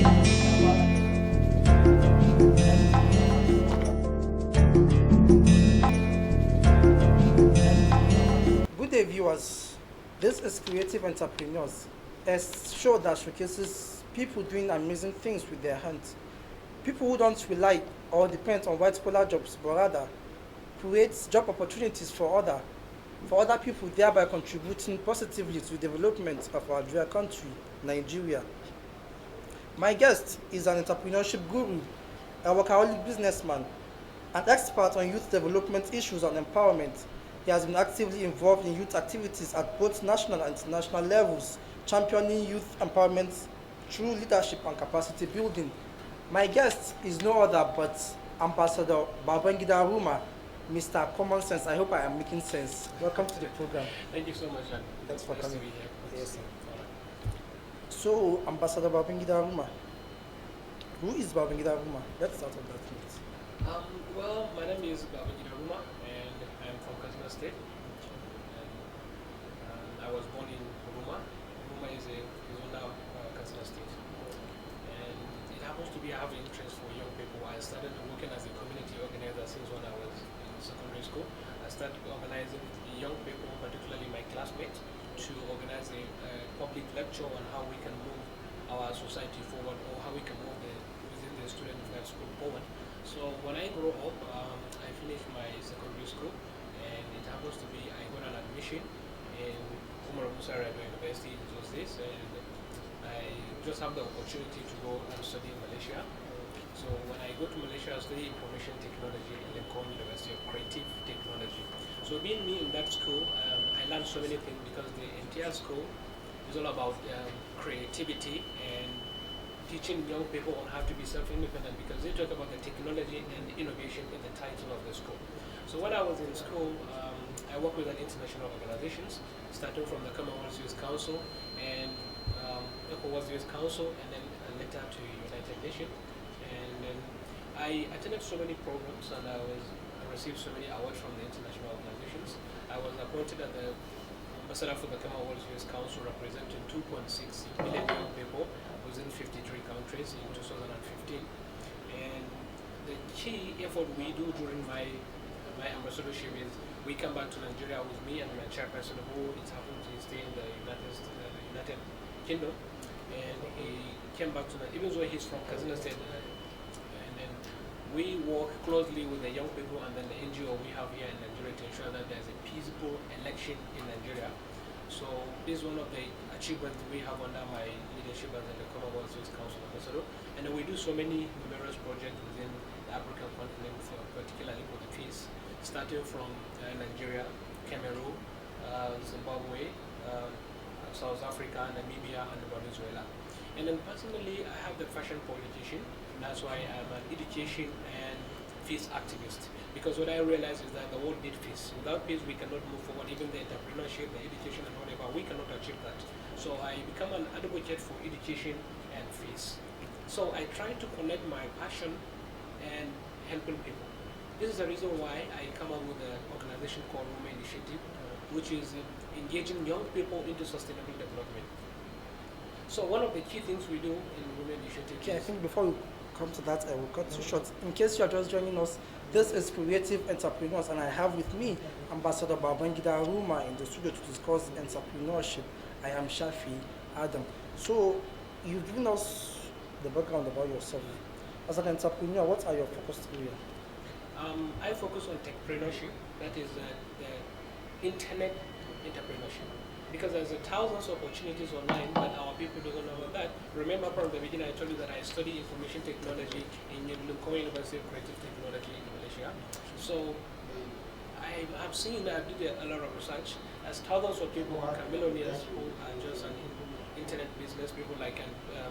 Good day, viewers. This is Creative Entrepreneurs, a show that showcases people doing amazing things with their hands. People who don't rely or depend on white collar jobs, but rather create job opportunities for other people, thereby contributing positively to the development of our dear country, Nigeria. My guest is an entrepreneurship guru, a workaholic businessman, an expert on youth development issues and empowerment. He has been actively involved in youth activities at both national and international levels, championing youth empowerment through leadership and capacity building. My guest is no other but Ambassador Babangida Ruma, Mr. Common Sense. I hope I am making sense. Welcome to the program. Thank you so much, Jan. Thanks for Nice coming. to be here. Yes, sir. So, Ambassador Babangida Ruma, who is Babangida Ruma? Let's start on that note. Well, my name is Babangida Ruma, and I'm from Katsina State. And I was born in Ruma. Ruma is under Katsina State. And it happens to be I have an interest for young people. I started working as a community organizer since when I was in secondary school. I started organizing young people, particularly my classmates, to organize a public lecture on how we can move our society forward, or how we can move within the student life school forward. So when I grew up, I finished my secondary school, and it happens to be I got an admission in Umar Musa University in those days, and I just have the opportunity to go and study in Malaysia. So when I go to Malaysia, I study information technology in Lincoln University of Creative Technology. So being me in that school, I learned so many things because the entire school is all about creativity and teaching young people on how to be self-independent, because they talk about the technology and innovation in the title of the school. So when I was in school, I worked with international organizations, starting from the Commonwealth Youth Council and ECOWAS Youth Council, and then later to United Nations. And then I attended so many programs, and I received so many awards from the international organizations. I was appointed as the ambassador for the Commonwealth Youth Council, representing 2.6 million young people within 53 countries in 2015. And the key effort we do during my ambassadorship is we come back to Nigeria with me and my chairperson, who is happened to stay in the United Kingdom, and he came back to Nigeria, even though he's from Katsina State, and then we work closely with the young people and then the NGO we have here in Nigeria to ensure that there's a peaceful election in Nigeria. So this is one of the achievements we have under my leadership as the Commonwealth Youth Council Ambassador. And then we do so many numerous projects within the African continent, particularly for the peace, starting from Nigeria, Cameroon, Zimbabwe, South Africa, Namibia, and Venezuela. And then personally, I have the fashion politician, and that's why I'm an education and peace activist. Because what I realize is that the world needs peace. Without peace, we cannot move forward. Even the entrepreneurship, the education, and whatever, we cannot achieve that. So I become an advocate for education and peace. So I try to connect my passion and helping people. This is the reason why I come up with an organization called Ruma Initiative, which is engaging young people into sustainable development. So one of the key things we do in Ruma Initiative. Okay, I think before we come to that, I will cut you short. In case you are just joining us, this is Creative Entrepreneurs, and I have with me Ambassador Babangida Ruma in the studio to discuss entrepreneurship. I am Shafi Adam. So, you've given us the background about yourself. As an entrepreneur, what are your focus areas? I focus on techpreneurship, that is the internet entrepreneurship. Because there's thousands of opportunities online, but our people don't know about that. Remember from the beginning, I told you that I study information technology in Lincoln University of Creative Technology in Malaysia. So I've seen that I did a lot of research. As thousands of people who are millionaires who are just an internet business, people like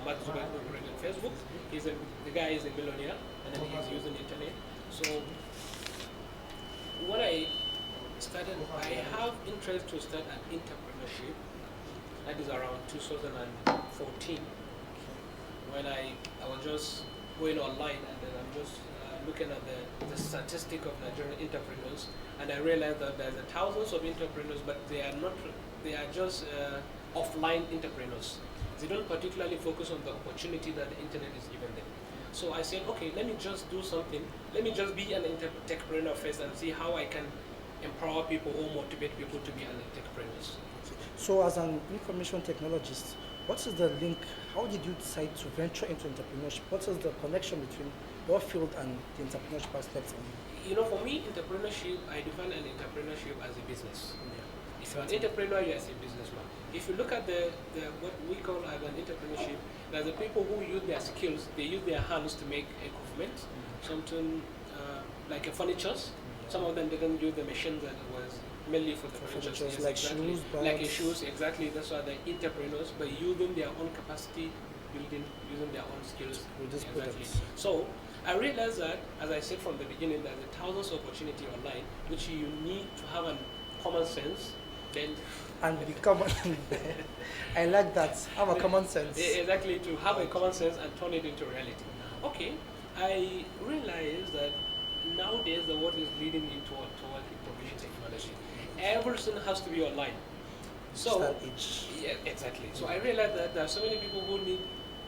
Mark Zuckerberg who created Facebook. The guy is a millionaire, and then he's using the internet. So what I started, I have interest to start an entrepreneurship. That is around 2014, when I was just going online, and then I'm just looking at the statistic of Nigerian entrepreneurs, and I realized that there's thousands of entrepreneurs, but they are just offline entrepreneurs. They don't particularly focus on the opportunity that the internet is giving them. So I said, okay, let me just do something. Let me just be an entrepreneur first and see how I can empower people or motivate people to be an entrepreneurs. So, as an information technologist, what is the link? How did you decide to venture into entrepreneurship? What is the connection between your field and the entrepreneurship aspect? You know, for me, entrepreneurship, I define an entrepreneurship as a business. Yeah. If you're an entrepreneur, you're a businessman. If you look at the what we call as an entrepreneurship, there's the people who use their skills, they use their hands to make equipment, something like a furnitures. Some of them didn't use the machines that was mainly for the furnitures. Furnitures, Yes, like exactly. shoes, Like bags. shoes, exactly. That's why they're entrepreneurs, but using their own capacity, using their own skills. With these Exactly. products. So I realized that, as I said from the beginning, there's a thousands of opportunity online, which you need to have a common sense. Then And the common, I like that. Have a common sense. exactly, to have a common sense and turn it into reality. Okay, I realized that nowadays the world is leading toward information technology. Everything has to be online. So Digital age. yeah, exactly. So I realized that there are so many people who need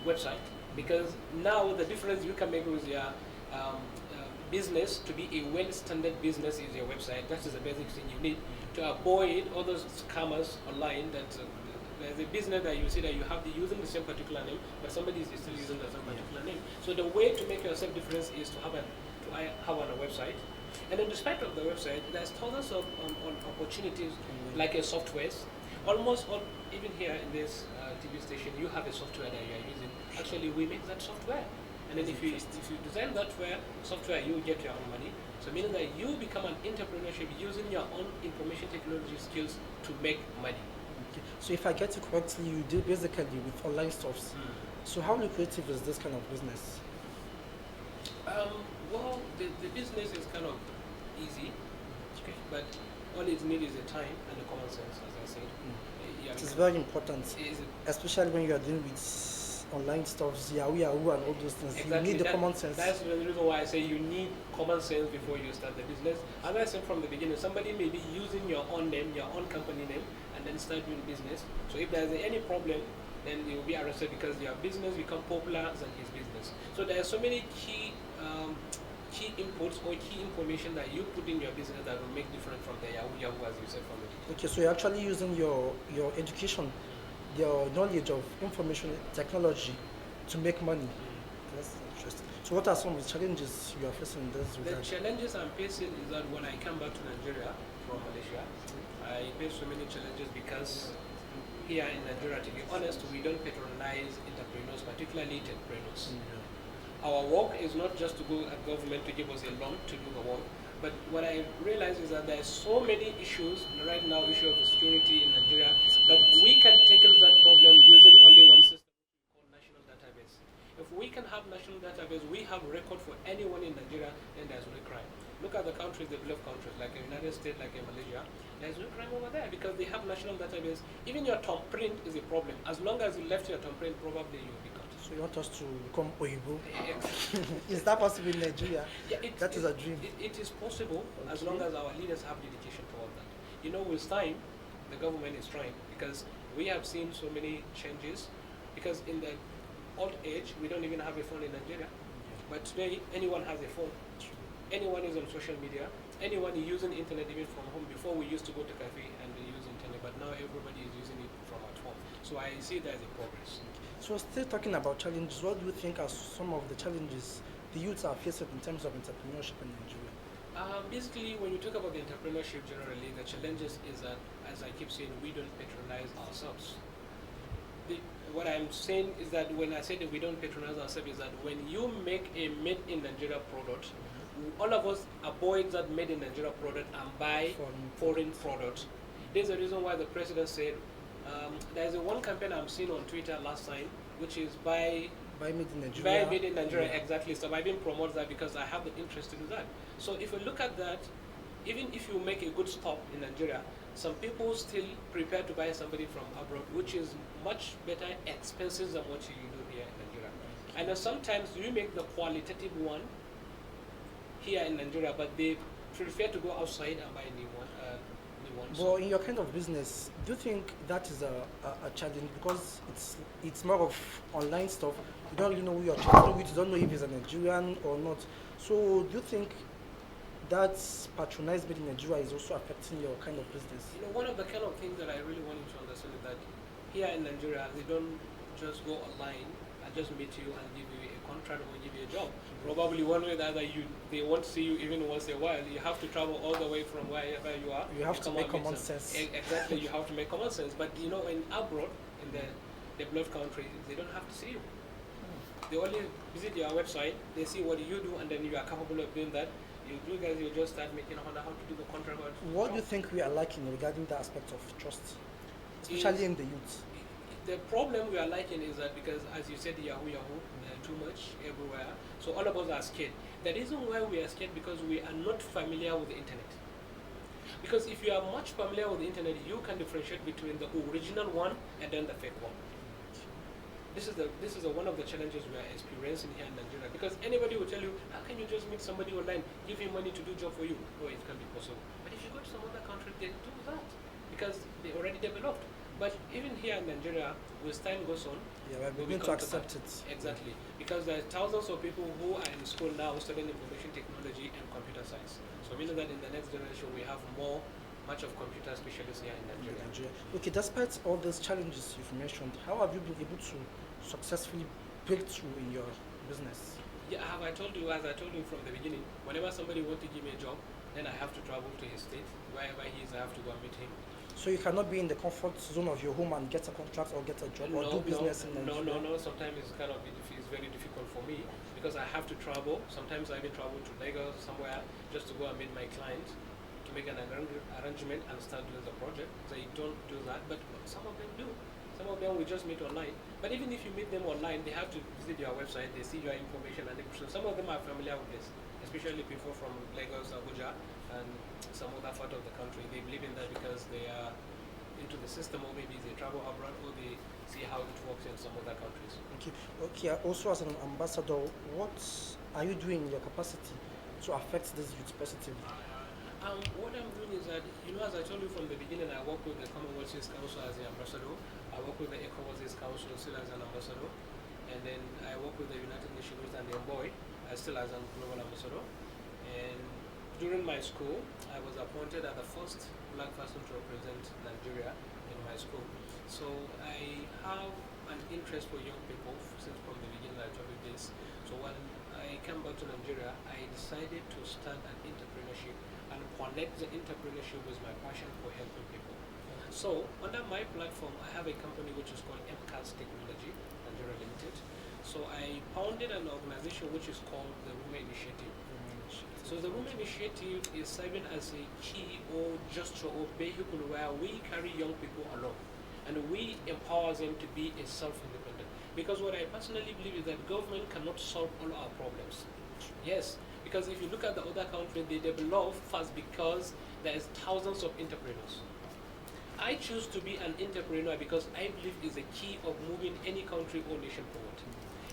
website, because now the difference you can make with your business to be a well-standard business is your website. That is the basic thing you need to avoid all those scammers online. That there's a business that you see that you have using the same particular name, but somebody is still using the same particular name. So the way to make yourself different is to have on a website. And then despite of the website, there's thousands of opportunities like a softwares. Almost all, even here in this TV station, you have a software that you are using. Actually, we make that software. And then if you design that software, you get your own money. So meaning that you become an entrepreneurship using your own information technology skills to make money. Okay. So if I get you correctly, you deal basically with online stuffs. So how lucrative is this kind of business? Well, the business is kind of easy, okay, but all it needs is a time and a common sense, as I said. Yeah, It is very important, is it- especially when you are dealing with online stuffs, Yahoo, Yahoo, and all those things. Exactly. You need the common sense. That's the reason why I say you need common sense before you start the business. As I said from the beginning, somebody may be using your own name, your own company name, and then start doing business. So if there's any problem, then you will be arrested because your business become popular than his business. So there are so many key inputs or key information that you put in your business that will make different from the Yahoo, as you said from the beginning. Okay, so you're actually using your education, your knowledge of information technology to make money. That's interesting. So what are some of the challenges you are facing in this The regard? challenges I'm facing is that when I come back to Nigeria from Malaysia, I face so many challenges because here in Nigeria, to be honest, we don't patronize entrepreneurs, particularly entrepreneurs. Our work is not just to go at government to give us a loan to do the work, but what I realize is that there are so many issues right now, issue of security in Nigeria, but we can tackle that problem using only one system called national database. If we can have national database, we have record for anyone in Nigeria, then there's no crime. Look at the countries, the developed countries, like the United States, like in Malaysia, there's no crime over there because they have national database. Even your thumbprint is a problem. As long as you left your thumbprint, probably you'll be caught. So you want us to become Oyibo? Exactly. Is that possible in Nigeria? Yeah, That is a dream. It is possible as Okay. long as our leaders have dedication toward that. You know, with time, the government is trying because we have seen so many changes. Because in the old age, we don't even have a phone in Nigeria. But today, anyone has a phone. Anyone is on social media. Anyone is using internet even from home. Before we used to go to cafe and use internet, but now everybody is using it from at home. So I see there's a progress. So still talking about challenges, what do you think are some of the challenges the youths are facing in terms of entrepreneurship in Nigeria? Basically, when you talk about the entrepreneurship generally, the challenges is that, as I keep saying, we don't patronize ourselves. What I'm saying is that when I say that we don't patronize ourselves, is that when you make a made in Nigeria product, all of us avoid that made in Nigeria product and buy foreign product. There's a reason why the president said, there's a one campaign I'm seeing on Twitter last time, which is buy made in Nigeria. Buy made in Nigeria, exactly. So I've been promoting that because I have the interest to do that. So if you look at that, even if you make a good stop in Nigeria, some people still prepare to buy somebody from abroad, which is much better expensive than what you do here in Nigeria. And then sometimes you make the qualitative one here in Nigeria, but they prefer to go outside and buy a new one. But in your kind of business, do you think that is a challenge because it's more of online stuff? You don't really know who you're chatting with. You don't know if he's a Nigerian or not. So do you think that patronized in Nigeria is also affecting your kind of business? One of the kind of things that I really want you to understand is that here in Nigeria, they don't just go online and just meet you and give you a contract or give you a job. Probably one way or the other, they won't see you even once in a while. You have to travel all the way from wherever you are. You have to come make and meet common them. sense. Exactly, you have to make common sense. But in abroad, in the developed countries, they don't have to see you. They only visit your website, they see what you do, and then you are capable of doing that. You guys, you just start making on how to do the contract. What do you think we are lacking regarding the aspect of trust, especially in the youth? The problem we are liking is that because, as you said, Yahoo, too much everywhere. So all of us are scared. The reason why we are scared because we are not familiar with the internet. Because if you are much familiar with the internet, you can differentiate between the original one and then the fake one. This is one of the challenges we are experiencing here in Nigeria. Because anybody will tell you, how can you just meet somebody online, give him money to do job for you? No, it can be possible. But if you go to some other country, they do that because they already developed. But even here in Nigeria, as time goes on, we're going to accept it. Exactly. Because there are thousands of people who are in school now studying information technology and computer science. So meaning that in the next generation, we have much of computer specialists here in Nigeria. Okay, despite all those challenges you've mentioned, how have you been able to successfully break through in your business? Yeah, as I told you from the beginning, whenever somebody wants to give me a job, then I have to travel to his state. Wherever he is, I have to go and meet him. So you cannot be in the comfort zone of your home and get a contract or get a job or do business in Nigeria? No. Sometimes it's very difficult for me because I have to travel. Sometimes I even travel to Lagos somewhere just to go and meet my client to make an arrangement and start doing the project. They don't do that, but some of them do. Some of them will just meet online. But even if you meet them online, they have to visit your website, they see your information, and so some of them are familiar with this, especially people from Lagos, Abuja, and some other part of the country. They believe in that because they are into the system, or maybe they travel abroad, or they see how it works in some other countries. Okay. Also, as an ambassador, what are you doing in your capacity to affect this youth positively? What I'm doing is that, as I told you from the beginning, I work with the Commonwealth Youth Council as the ambassador. I work with the ECOWAS Youth Council still as an ambassador. And then I work with the United Nations Youth and the Envoy still as a global ambassador. And during my school, I was appointed as the first black person to represent Nigeria in my school. So I have an interest for young people since from the beginning. I told you this. So when I came back to Nigeria, I decided to start an entrepreneurship and connect the entrepreneurship with my passion for helping people. So under my platform, I have a company which is called MCAS Technology, Nigeria Limited. So I founded an organization which is called the Ruma Initiative. So the Ruma Initiative is serving as a key or gesture or vehicle where we carry young people along and we empower them to be a self-independent. Because what I personally believe is that government cannot solve all our problems. Yes, because if you look at the other countries, they develop fast because there is thousands of entrepreneurs. I choose to be an entrepreneur because I believe is a key of moving any country or nation forward.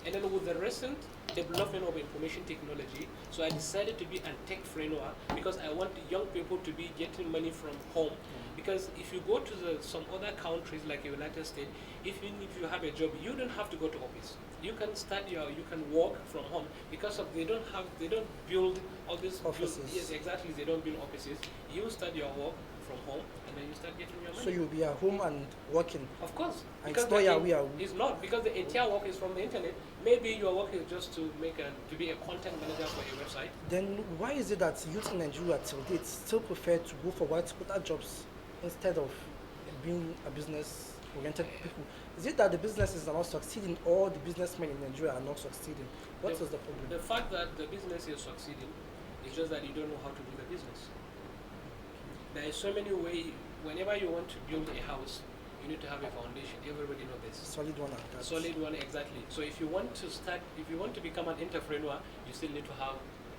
And then with the recent development of information technology, so I decided to be a techpreneur because I want young people to be getting money from home. Because if you go to some other countries like the United States, even if you have a job, you don't have to go to office. You can you can work from home because they don't build all these offices. Yes, exactly. They don't build offices. You start your work from home and then you start getting your money. So you'll be at home and working. Of course. And because it's not because the entire work is from the internet. Maybe your work is just to be a content manager for a website. Then why is it that youth in Nigeria till date still prefer to go for white-collar jobs instead of being a business-oriented people? Is it that the businesses are not succeeding or the businessmen in Nigeria are not succeeding? What is the problem? The fact that the business is succeeding is just that you don't know how to do the business. There are so many ways. Whenever you want to build a house, you need to have a foundation. Everybody knows this. Solid one. Solid one, exactly. So if you want to become an entrepreneur, you still need to have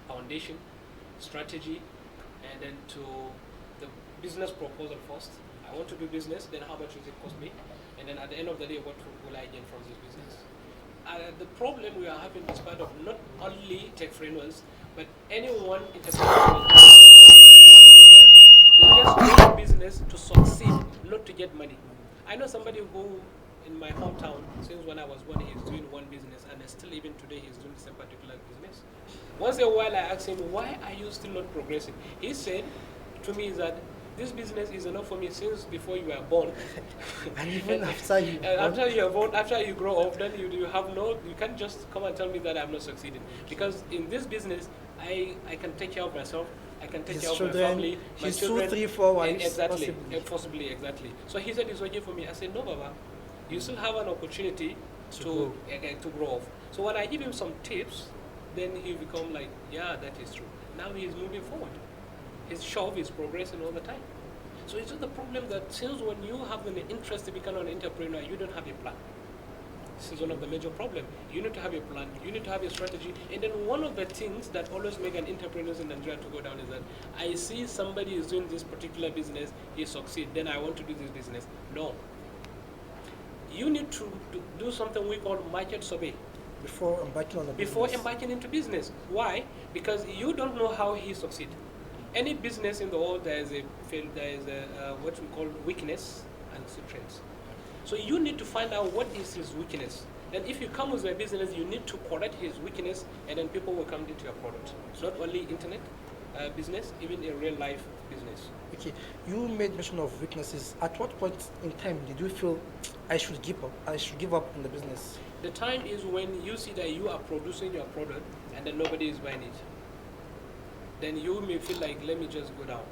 foundation, strategy, and then to the business proposal first. I want to do business, then how much will it cost me? And then at the end of the day, what will I gain from this business? The problem we are having is part of not only techpreneurs, but anyone entrepreneur. They just do business business to succeed, not to get money. I know somebody who, in my hometown, since when I was born, he's doing one business, and still even today he's doing the same particular business. Once in a while, I asked him, why are you still not progressing? He said to me that this business is enough for me since before you were born. And even after you after you are born, after you grow up, then you have no, you can't just come and tell me that I'm not succeeding. Because in this business, I can take care of myself. I can take his care of children, my family, my his children. 2, 3, 4 wives, Exactly, possibly. exactly. So he said it's okay for me. I said, no, Baba, you still have an opportunity to grow off. So when I give him some tips, then he become like, yeah, that is true. Now he is moving forward. His shop is progressing all the time. So it's just the problem that since when you have an interest to become an entrepreneur, you don't have a plan. This is one of the major problems. You need to have a plan, you need to have a strategy. And then one of the things that always make an entrepreneur in Nigeria to go down is that I see somebody is doing this particular business, he succeed, then I want to do this business. No. You need to do something we call market survey. Before embarking on the Before business. embarking into business. Why? Because you don't know how he succeed. Any business in the world, there is a what we call weakness and strengths. So you need to find out what is his weakness. And if you come with a business, you need to correct his weakness, and then people will come into your product. It's not only internet business, even in real life business. Okay, you made mention of weaknesses. At what point in time did you feel I should give up? I should give up in the business? The time is when you see that you are producing your product and then nobody is buying it. Then you may feel like, let me just go down.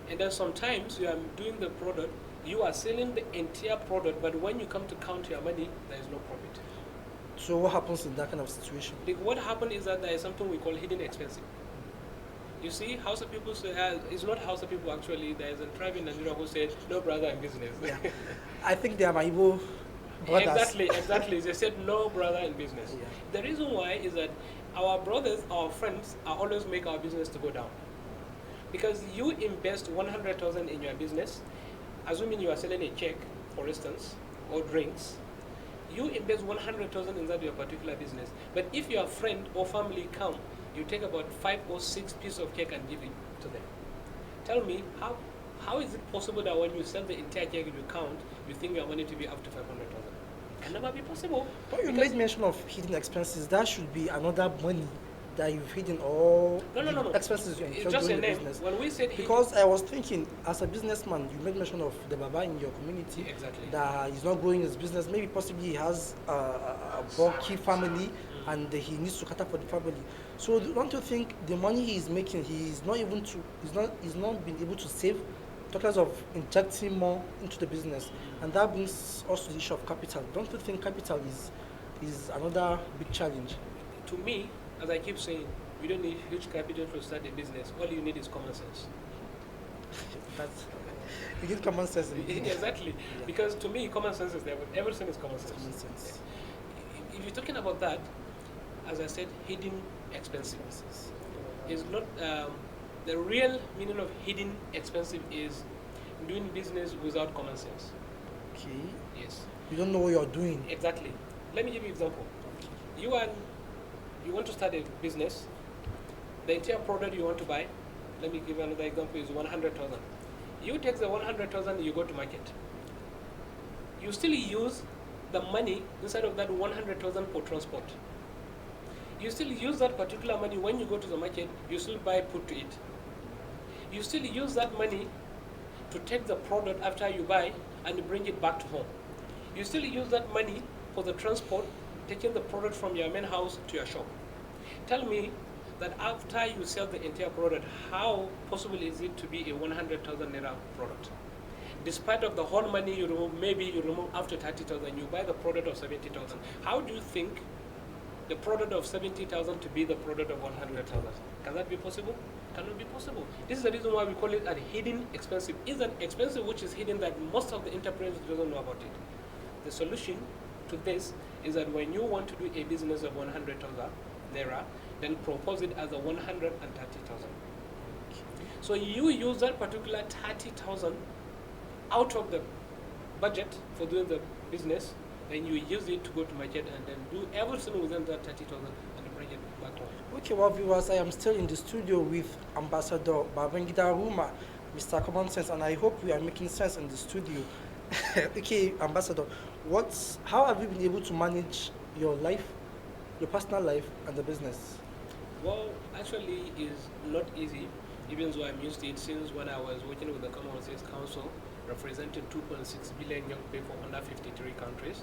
And then sometimes you are doing the product, you are selling the entire product, but when you come to count your money, there is no profit. So what happens in that kind of situation? Like what happened is that there is something we call hidden expenses. You see, Hausa people say, it's not Hausa people actually, there is a tribe in Nigeria who said, no brother in business. Yeah. I think they are my Igbo brothers. Exactly. They said no brother in business. Yeah. The reason why is that our brothers, our friends, are always make our business to go down. Because you invest 100,000 in your business, assuming you are selling a cake, for instance, or drinks, you invest 100,000 in that your particular business. But if your friend or family come, you take about 5 or 6 pieces of cake and give it to them. Tell me, how is it possible that when you sell the entire cake, you count, you think your money to be up to 500,000? Can never be possible. But you made mention of hidden expenses. That should be another money that you've hidden, or No. expenses you incur It's just a during the name. business. When we said Because I was thinking, as a businessman, you made mention of the Baba in your community. Exactly. That he's not growing his business. Maybe possibly he has a bulky family and he needs to cater for the family. So don't you think the money he is making, he's not been able to save, talk less of injecting more into the business, and that brings us to the issue of capital. Don't you think capital is another big challenge? To me, as I keep saying, you don't need huge capital to start a business. All you need is common sense. You need common sense. Exactly. Yeah. Because to me, common sense is there. Everything is common sense. Common sense. If you're talking about that, as I said, hidden expenses is not the real meaning of hidden expensive is doing business without common sense. Okay. Yes. You don't know what you're doing. Exactly. Let me give you an example. You want to start a business. The entire product you want to buy, let me give you another example, is 100,000. You take the 100,000, you go to market. You still use the money inside of that 100,000 for transport. You still use that particular money when you go to the market, you still buy put to it. You still use that money to take the product after you buy and bring it back to home. You still use that money for the transport, taking the product from your main house to your shop. Tell me that after you sell the entire product, how possible is it to be a 100,000 naira product? Despite of the whole money you remove, maybe you remove after 30,000, you buy the product of 70,000. How do you think the product of 70,000 to be the product of 100,000? Can that be possible? Cannot be possible. This is the reason why we call it a hidden expensive. It's an expensive which is hidden that most of the enterprises doesn't know about it. The solution to this is that when you want to do a business of 100,000 naira, then propose it as a 130,000. So you use that particular 30,000 out of the budget for doing the business, then you use it to go to market and then do everything within that 30,000 and bring it back home. Okay, well, viewers, I am still in the studio with Ambassador Babangida Ruma, Mr. Common Sense, and I hope we are making sense in the studio. Okay, Ambassador, how have you been able to manage your life, your personal life, and the business? Well, actually, is not easy, even though I'm used to it since when I was working with the Commonwealth Council, representing 2.6 billion young people under 53 countries.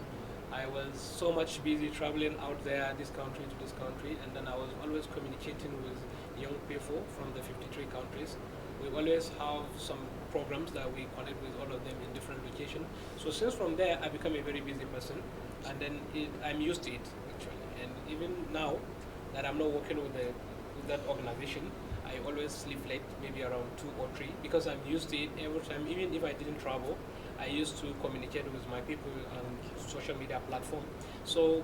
I was so much busy traveling out there, this country to this country, and then I was always communicating with young people from the 53 countries. We always have some programs that we connect with all of them in different locations. So since from there, I become a very busy person, and then I'm used to it actually. And even now that I'm not working with that organization, I always sleep late, maybe around 2 or 3, because I'm used to it every time. Even if I didn't travel, I used to communicate with my people on social media platform. So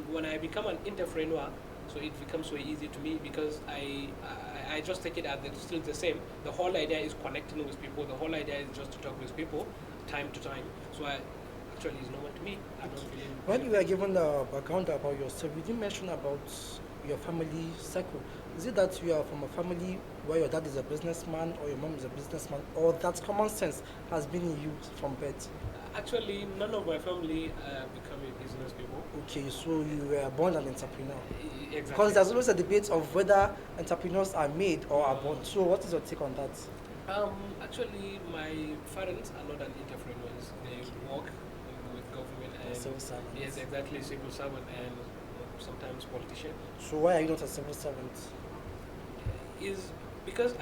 when I become an entrepreneur, so it becomes so easy to me because I just take it as it's still the same. The whole idea is connecting with people. The whole idea is just to talk with people time to time. So actually it's normal to me. I don't really. When you were given the background about yourself, you didn't mention about your family circle. Is it that you are from a family where your dad is a businessman or your mom is a businessman, or that common sense has been in you from birth? Actually, none of my family become a business people. Okay, so you were born an entrepreneur. Exactly. Because there's always a debate of whether entrepreneurs are made or are born. So what is your take on that? Actually, my parents are not an entrepreneurs. They work with government and Civil servant. yes, exactly, civil servant and sometimes politician. So why are you not a civil servant? Is because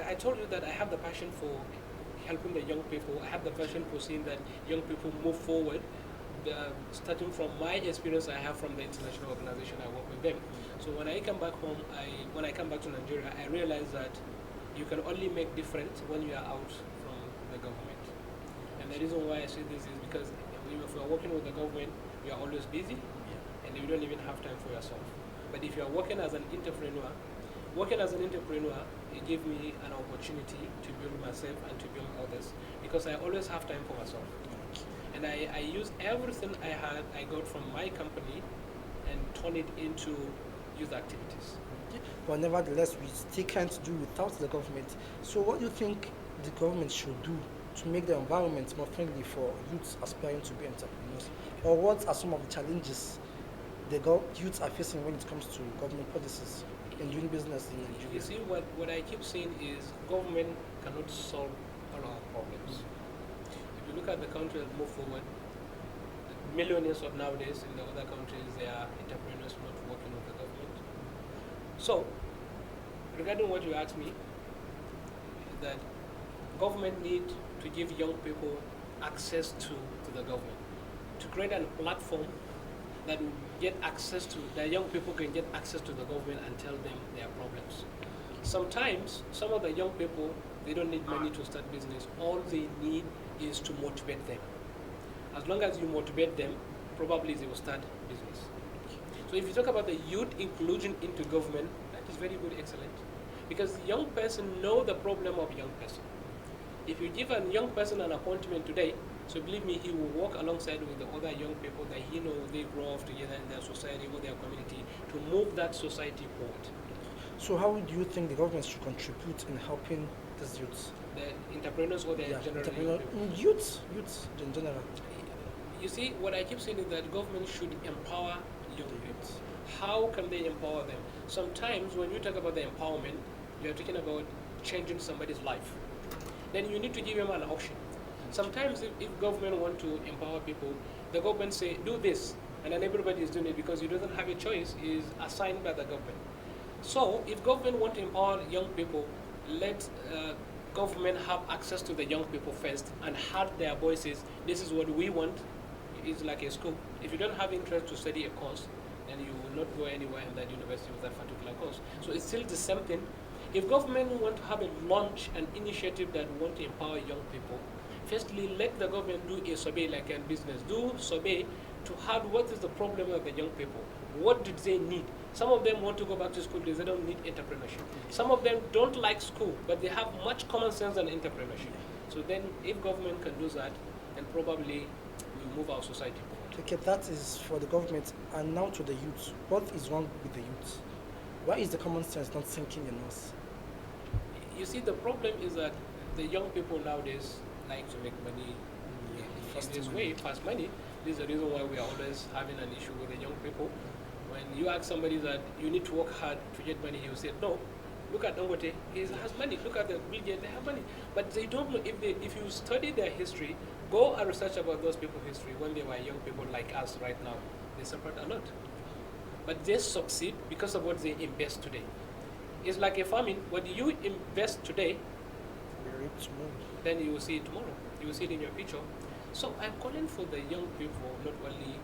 I told you that I have the passion for helping the young people. I have the passion for seeing that young people move forward. Starting from my experience I have from the international organization I work with them. So when I come back home, when I come back to Nigeria, I realize that you can only make difference when you are out from the government. And the reason why I say this is because if you are working with the government, you are always busy, and you don't even have time for yourself. But if you are working as an entrepreneur, it gave me an opportunity to build myself and to build others because I always have time for myself. And I use everything I got from my company and turn it into youth activities. But nevertheless, we still can't do without the government. So what do you think the government should do to make the environment more friendly for youths aspiring to be entrepreneurs? Or what are some of the challenges the youths are facing when it comes to government policies in doing business in Nigeria? You see, what I keep saying is government cannot solve all our problems. If you look at the country that move forward, millionaires of nowadays in the other countries, they are entrepreneurs not working with the government. So, regarding what you asked me, that government need to give young people access to the government, to create a platform that will get access to, that young people can get access to the government and tell them their problems. Sometimes, some of the young people, they don't need money to start business. All they need is to motivate them. As long as you motivate them, probably they will start business. So if you talk about the youth inclusion into government, that is very good, excellent. Because young person know the problem of young person. If you give a young person an appointment today, so believe me, he will work alongside with the other young people that he knows they grow up together in their society or their community to move that society forward. So how do you think the government should contribute in helping these youths? The entrepreneurs or the general youths in general. You see, what I keep saying is that government should empower young youths. How can they empower them? Sometimes when you talk about the empowerment, you are talking about changing somebody's life. Then you need to give them an option. Sometimes if government want to empower people, the government say, do this, and then everybody is doing it because you doesn't have a choice, is assigned by the government. So if government want to empower young people, let government have access to the young people first and heard their voices. This is what we want. It's like a school. If you don't have interest to study a course, then you will not go anywhere in that university with that particular course. So it's still the same thing. If government want to have a launch, an initiative that want to empower young people, firstly, let the government do a survey like a business. Do survey to have what is the problem of the young people. What did they need? Some of them want to go back to school because they don't need entrepreneurship. Some of them don't like school, but they have much common sense and entrepreneurship. So then if government can do that, then probably we'll move our society forward. Okay, that is for the government. And now to the youth. What is wrong with the youth? Why is the common sense not sinking in us? You see, the problem is that the young people nowadays like to make money in this way, fast money. This is the reason why we are always having an issue with the young people. When you ask somebody that you need to work hard to get money, he will say, no, look at Dangote, he has money. Look at the Bill Gates, they have money. But they don't know, if you study their history, go and research about those people's history when they were young people like us right now. They suffered a lot. But they succeed because of what they invest today. It's like a farming. What you invest today, then you will see it tomorrow. You will see it in your future. So I'm calling for the young people, not only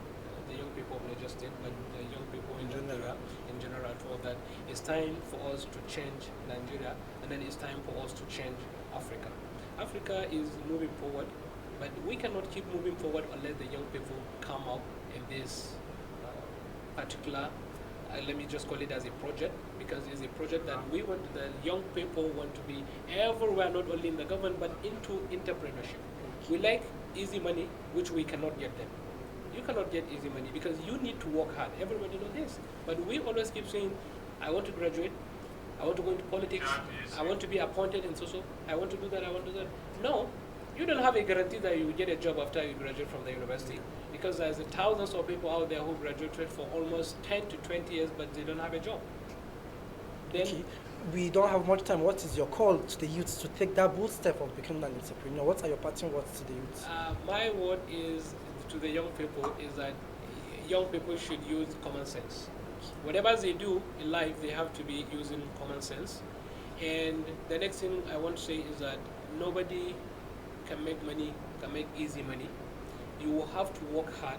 the young people of Niger State, but the young people in Nigeria in general, for that it's time for us to change Nigeria, and then it's time for us to change Africa. Africa is moving forward, but we cannot keep moving forward unless the young people come up in this particular, let me just call it as a project, because it's a project that we want, the young people want to be everywhere, not only in the government, but into entrepreneurship. We like easy money, which we cannot get them. You cannot get easy money because you need to work hard. Everybody knows this. But we always keep saying, I want to graduate, I want to go into politics, I want to be appointed in social, I want to do that, I want to do that. No, you don't have a guarantee that you will get a job after you graduate from the university, because there's thousands of people out there who graduated for almost 10 to 20 years, but they don't have a job. Then, okay. We don't have much time. What is your call to the youth to take that bold step of becoming an entrepreneur? What are your parting words to the youth? my word is to the young people is that young people should use common sense. Whatever they do in life, they have to be using common sense. And the next thing I want to say is that nobody can make money, can make easy money. You will have to work hard,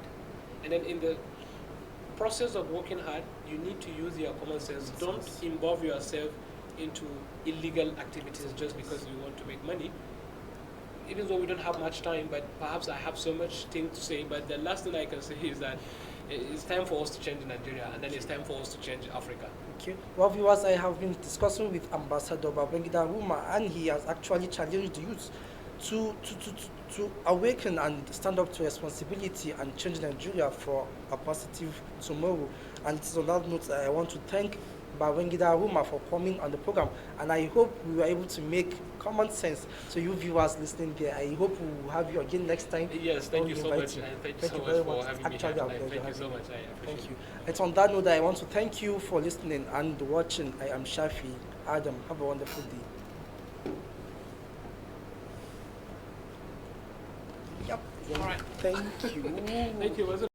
and then in the process of working hard, you need to use your common sense. Don't involve yourself into illegal activities just because you want to make money. Even though we don't have much time, but perhaps I have so much things to say, but the last thing I can say is that it's time for us to change Nigeria, and then it's time for us to change Africa. Okay. Well, viewers, I have been discussing with Ambassador Babangida Ruma, and he has actually challenged the youth to awaken and stand up to responsibility and change Nigeria for a positive tomorrow. And it is on that note I want to thank Babangida Ruma for coming on the program, and I hope we were able to make common sense to you viewers listening there. I hope we will have you again next time. Yes, thank you so much. Thank you so much for having me here. Thank you so much. I appreciate it. Thank you. It's on that note that I want to thank you for listening and watching. I am Shafi Adam. Have a wonderful day. Yep. All right. Thank you. Thank you.